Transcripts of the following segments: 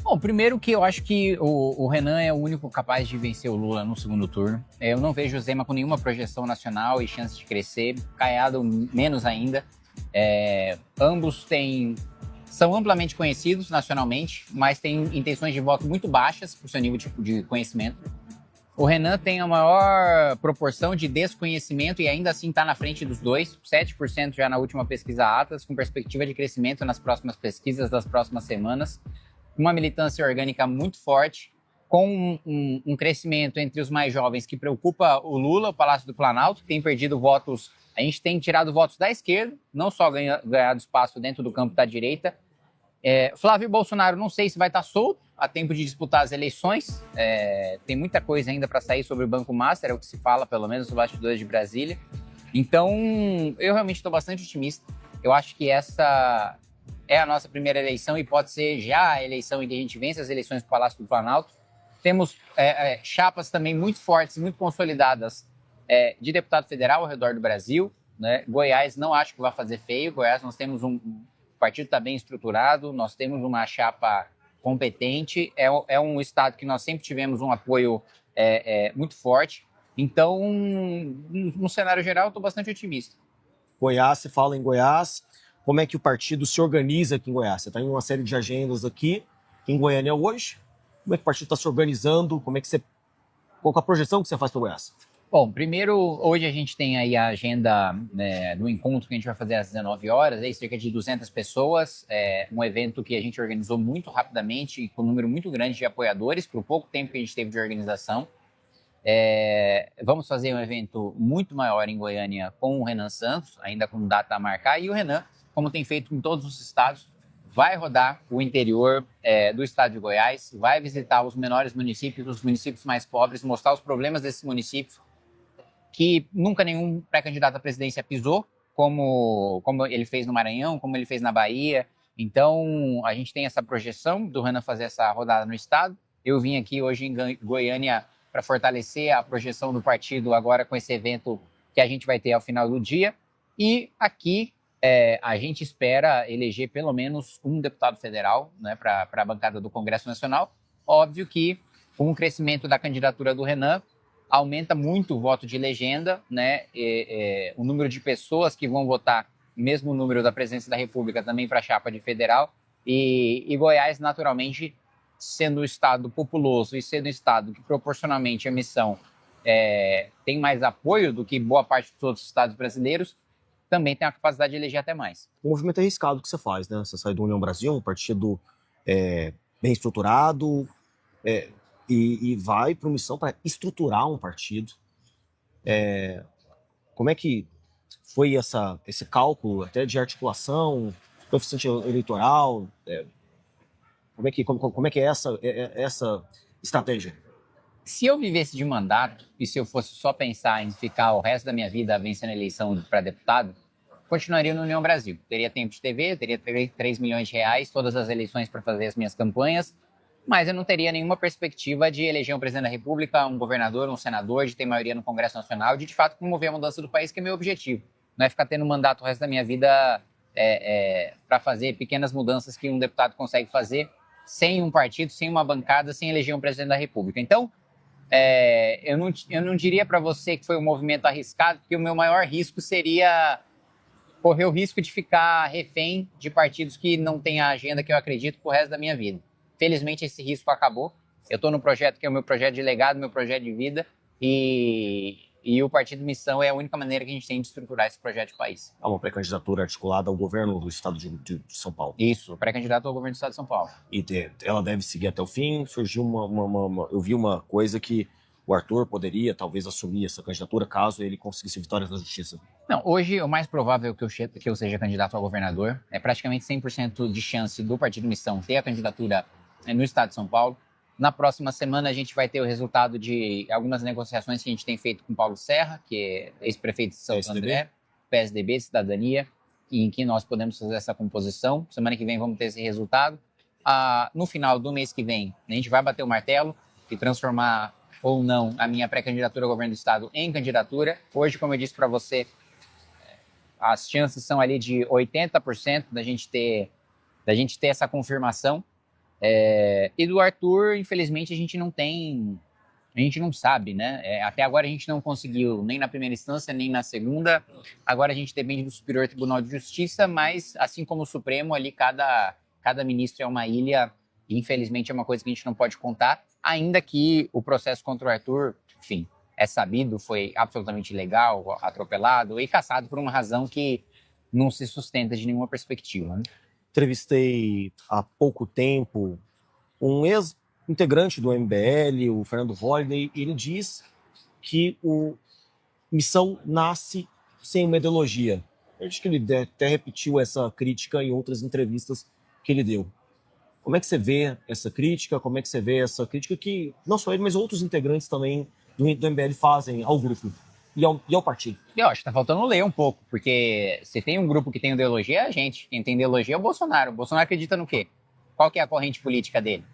Bom, primeiro que eu acho que o Renan é o único capaz de vencer o Lula no segundo turno. Eu não vejo o Zema com nenhuma projeção nacional e chance de crescer, Caiado menos ainda. Ambos são amplamente conhecidos nacionalmente, mas têm intenções de voto muito baixas por seu nível de conhecimento. O Renan tem a maior proporção de desconhecimento e ainda assim está na frente dos dois, 7% já na última pesquisa Atlas, com perspectiva de crescimento nas próximas pesquisas das próximas semanas. Uma militância orgânica muito forte, com um crescimento entre os mais jovens que preocupa o Lula, o Palácio do Planalto, que tem perdido votos. A gente tem tirado votos da esquerda, não só ganhado espaço dentro do campo da direita. Flávio Bolsonaro, não sei se vai estar solto a tempo de disputar as eleições. Tem muita coisa ainda para sair sobre o Banco Master, é o que se fala, pelo menos, nos bastidores de Brasília. Então, eu realmente estou bastante otimista. Eu acho que essa é a nossa primeira eleição e pode ser já a eleição em que a gente vence as eleições do Palácio do Planalto. Temos chapas também muito fortes, muito consolidadas de deputado federal ao redor do Brasil, né? Goiás não acho que vai fazer feio. Goiás nós temos o partido está bem estruturado, nós temos uma chapa competente, é um estado que nós sempre tivemos um apoio muito forte. Então, no cenário geral, eu estou bastante otimista. Goiás, você fala em Goiás, como é que o partido se organiza aqui em Goiás? Você está em uma série de agendas aqui em Goiânia hoje. Como é que o partido está se organizando? Qual é a projeção que você faz para o Goiás? Bom, primeiro, hoje a gente tem aí a agenda do encontro que a gente vai fazer às 19 horas, aí cerca de 200 pessoas, um evento que a gente organizou muito rapidamente e com um número muito grande de apoiadores, por pouco tempo que a gente teve de organização. Vamos fazer um evento muito maior em Goiânia com o Renan Santos, ainda com data a marcar, e o Renan, como tem feito em todos os estados, vai rodar o interior do estado de Goiás, vai visitar os menores municípios, os municípios mais pobres, mostrar os problemas desses municípios, que nunca nenhum pré-candidato à presidência pisou, como ele fez no Maranhão, como ele fez na Bahia. Então, a gente tem essa projeção do Renan fazer essa rodada no estado. Eu vim aqui hoje em Goiânia para fortalecer a projeção do partido agora com esse evento que a gente vai ter ao final do dia. E aqui a gente espera eleger pelo menos um deputado federal, né, para a bancada do Congresso Nacional. Óbvio que com o crescimento da candidatura do Renan, aumenta muito o voto de legenda, né? O número de pessoas que vão votar, mesmo o número da presidência da República também para a chapa de federal. E Goiás, naturalmente, sendo um estado populoso e sendo um estado que proporcionalmente a missão tem mais apoio do que boa parte dos outros estados brasileiros, também tem a capacidade de eleger até mais. Um movimento arriscado que você faz, né? Você sai do União Brasil, um partido bem estruturado, e vai para uma missão para estruturar um partido. Como é que foi esse cálculo até de articulação, coeficiente eleitoral? Como é que é essa estratégia? Se eu vivesse de mandato e se eu fosse só pensar em ficar o resto da minha vida vencendo a eleição para deputado, continuaria no União Brasil. Teria tempo de TV, teria 3 milhões de reais, todas as eleições para fazer as minhas campanhas, mas eu não teria nenhuma perspectiva de eleger um presidente da República, um governador, um senador, de ter maioria no Congresso Nacional, de fato promover a mudança do país, que é meu objetivo. Não é ficar tendo mandato o resto da minha vida para fazer pequenas mudanças que um deputado consegue fazer sem um partido, sem uma bancada, sem eleger um presidente da República. Então, eu não diria para você que foi um movimento arriscado, porque o meu maior risco seria correr o risco de ficar refém de partidos que não têm a agenda que eu acredito pro resto da minha vida. Felizmente, esse risco acabou. Eu estou no projeto que é o meu projeto de legado, meu projeto de vida, e o Partido Missão é a única maneira que a gente tem de estruturar esse projeto de país. Há uma pré-candidatura articulada ao governo do estado de São Paulo. Isso, pré-candidato ao governo do estado de São Paulo. E ela deve seguir até o fim. Surgiu eu vi uma coisa que o Arthur poderia talvez assumir essa candidatura caso ele conseguisse vitórias na justiça. Não, hoje o mais provável que eu seja candidato a governador. É praticamente 100% de chance do Partido Missão ter a candidatura no estado de São Paulo. Na próxima semana a gente vai ter o resultado de algumas negociações que a gente tem feito com Paulo Serra, que é ex-prefeito de São André, PSDB, Cidadania, em que nós podemos fazer essa composição. Semana que vem vamos ter esse resultado. No final do mês que vem, a gente vai bater o martelo e transformar ou não a minha pré-candidatura ao governo do estado em candidatura. Hoje, como eu disse para você, as chances são ali de 80% da gente ter essa confirmação. E do Arthur, infelizmente, a gente não sabe, né? Até agora a gente não conseguiu, nem na primeira instância, nem na segunda. Agora a gente depende do Superior Tribunal de Justiça, mas assim como o Supremo, ali cada ministro é uma ilha, e infelizmente é uma coisa que a gente não pode contar, ainda que o processo contra o Arthur, enfim, é sabido, foi absolutamente ilegal, atropelado e cassado por uma razão que não se sustenta de nenhuma perspectiva, né? Entrevistei há pouco tempo um ex-integrante do MBL, o Fernando Holliday, e ele diz que o Missão nasce sem uma ideologia. Eu acho que ele até repetiu essa crítica em outras entrevistas que ele deu. Como é que você vê essa crítica? Como é que você vê essa crítica que não só ele, mas outros integrantes também do MBL fazem ao grupo e ao partido? Eu acho que tá faltando ler um pouco, porque se tem um grupo que tem ideologia, é a gente. Quem tem ideologia é o Bolsonaro. O Bolsonaro acredita no quê? Qual que é a corrente política dele?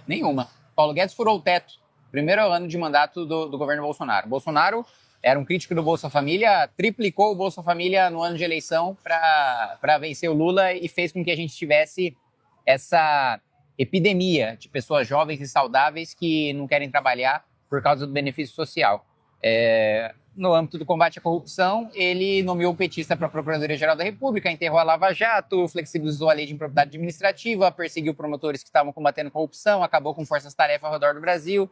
Nenhuma. Paulo Guedes furou o teto. Primeiro ano de mandato do governo Bolsonaro. Bolsonaro era um crítico do Bolsa Família, triplicou o Bolsa Família no ano de eleição para vencer o Lula e fez com que a gente tivesse essa epidemia de pessoas jovens e saudáveis que não querem trabalhar por causa do benefício social. No âmbito do combate à corrupção, ele nomeou o petista para a Procuradoria-Geral da República, enterrou a Lava Jato, flexibilizou a lei de improbidade administrativa, perseguiu promotores que estavam combatendo corrupção, acabou com forças-tarefa ao redor do Brasil.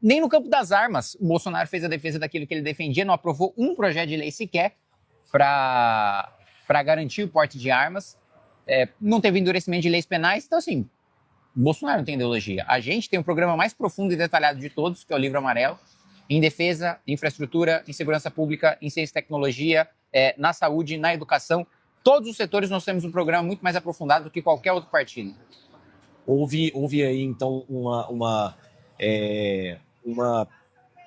Nem no campo das armas, o Bolsonaro fez a defesa daquilo que ele defendia, não aprovou um projeto de lei sequer para garantir o porte de armas, não teve endurecimento de leis penais. Então, assim, o Bolsonaro não tem ideologia. A gente tem o programa mais profundo e detalhado de todos, que é o Livro Amarelo, em defesa, em infraestrutura, em segurança pública, em ciência e tecnologia, na saúde, na educação. Todos os setores nós temos um programa muito mais aprofundado do que qualquer outro partido. Houve aí, então, uma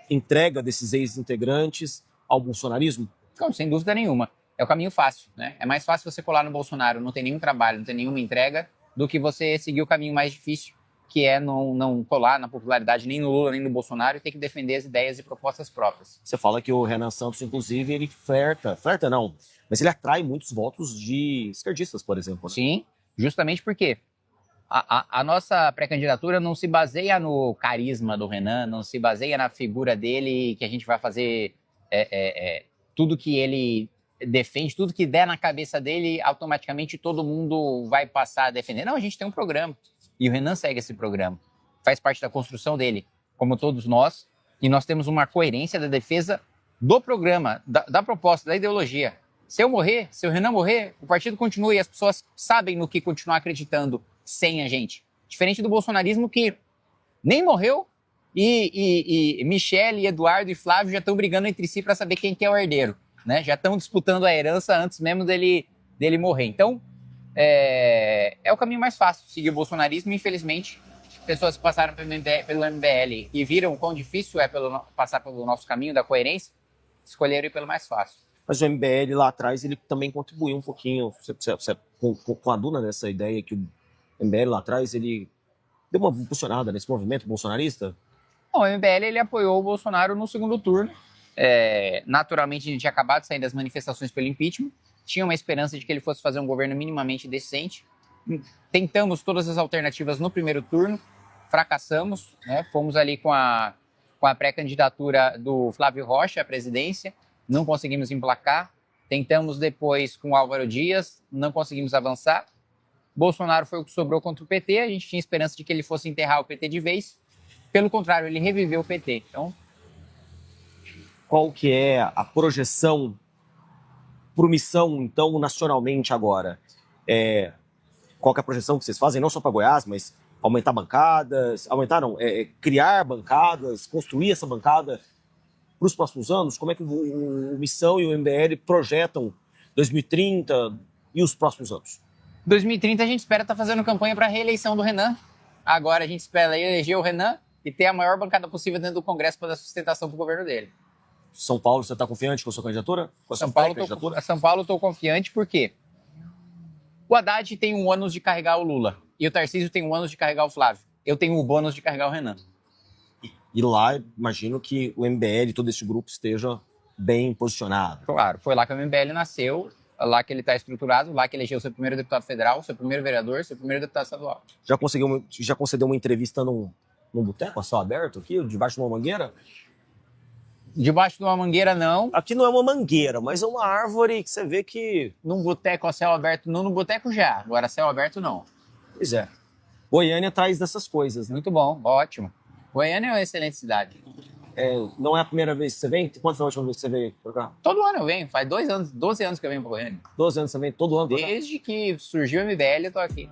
entrega desses ex-integrantes ao bolsonarismo? Não, sem dúvida nenhuma. É o caminho fácil, né? É mais fácil você colar no Bolsonaro, não ter nenhum trabalho, não ter nenhuma entrega, do que você seguir o caminho mais difícil, que é não colar na popularidade nem no Lula, nem no Bolsonaro, e ter que defender as ideias e propostas próprias. Você fala que o Renan Santos, inclusive, ele flerta não, mas ele atrai muitos votos de esquerdistas, por exemplo. Né? Sim, justamente porque a nossa pré-candidatura não se baseia no carisma do Renan, não se baseia na figura dele, que a gente vai fazer tudo que ele defende, tudo que der na cabeça dele, automaticamente todo mundo vai passar a defender. Não, a gente tem um programa. E o Renan segue esse programa. Faz parte da construção dele, como todos nós. E nós temos uma coerência da defesa do programa, da proposta, da ideologia. Se eu morrer, se o Renan morrer, o partido continua e as pessoas sabem no que continuar acreditando sem a gente. Diferente do bolsonarismo que nem morreu e Michele, Eduardo e Flávio já estão brigando entre si para saber quem que é o herdeiro. Né? Já estão disputando a herança antes mesmo dele morrer. Então, é o caminho mais fácil, seguir o bolsonarismo. Infelizmente, pessoas que passaram pelo MBL e viram o quão difícil é passar pelo nosso caminho da coerência, escolheram ir pelo mais fácil. Mas o MBL lá atrás, ele também contribuiu um pouquinho, com a Duna, nessa ideia que o MBL lá atrás, ele deu uma impulsionada nesse movimento bolsonarista? Bom, o MBL ele apoiou o Bolsonaro no segundo turno. Naturalmente, a gente tinha acabado de sair das manifestações pelo impeachment, tinha uma esperança de que ele fosse fazer um governo minimamente decente. Tentamos todas as alternativas no primeiro turno, fracassamos, né? Fomos ali com a pré-candidatura do Flávio Rocha à presidência, não conseguimos emplacar. Tentamos depois com o Álvaro Dias, não conseguimos avançar. Bolsonaro foi o que sobrou contra o PT, a gente tinha esperança de que ele fosse enterrar o PT de vez. Pelo contrário, ele reviveu o PT. Então, qual que é a projeção por missão, então, nacionalmente agora? Qual que é a projeção que vocês fazem, não só para Goiás, mas aumentar bancadas, criar bancadas, construir essa bancada para os próximos anos? Como é que o Missão e o MBL projetam 2030 e os próximos anos? 2030 a gente espera estar fazendo campanha para a reeleição do Renan. Agora a gente espera eleger o Renan e ter a maior bancada possível dentro do Congresso para dar sustentação para o governo dele. São Paulo, você está confiante com a sua candidatura? São Paulo, estou confiante porque o Haddad tem um ônus de carregar o Lula e o Tarcísio tem um ônus de carregar o Flávio. Eu tenho o bônus de carregar o Renan. E lá, imagino que o MBL, todo esse grupo, esteja bem posicionado. Claro, foi lá que o MBL nasceu. lá que ele está estruturado, lá que elegeu seu primeiro deputado federal, seu primeiro vereador, seu primeiro deputado estadual. Já concedeu uma entrevista num boteco a céu aberto aqui, debaixo de uma mangueira? Debaixo de uma mangueira, não. Aqui não é uma mangueira, mas é uma árvore que você vê que... Num boteco a céu aberto, não, no boteco já. Agora, céu aberto, não. Pois é. Goiânia traz dessas coisas, né? Muito bom, ótimo. Goiânia é uma excelente cidade. Não é a primeira vez que você vem? Quanto foi a última vez que você veio pra cá? Todo ano eu venho, faz 2 anos, 12 anos que eu venho para Goiânia. 12 anos também, todo ano pra cá? Desde que surgiu o MBL, eu tô aqui.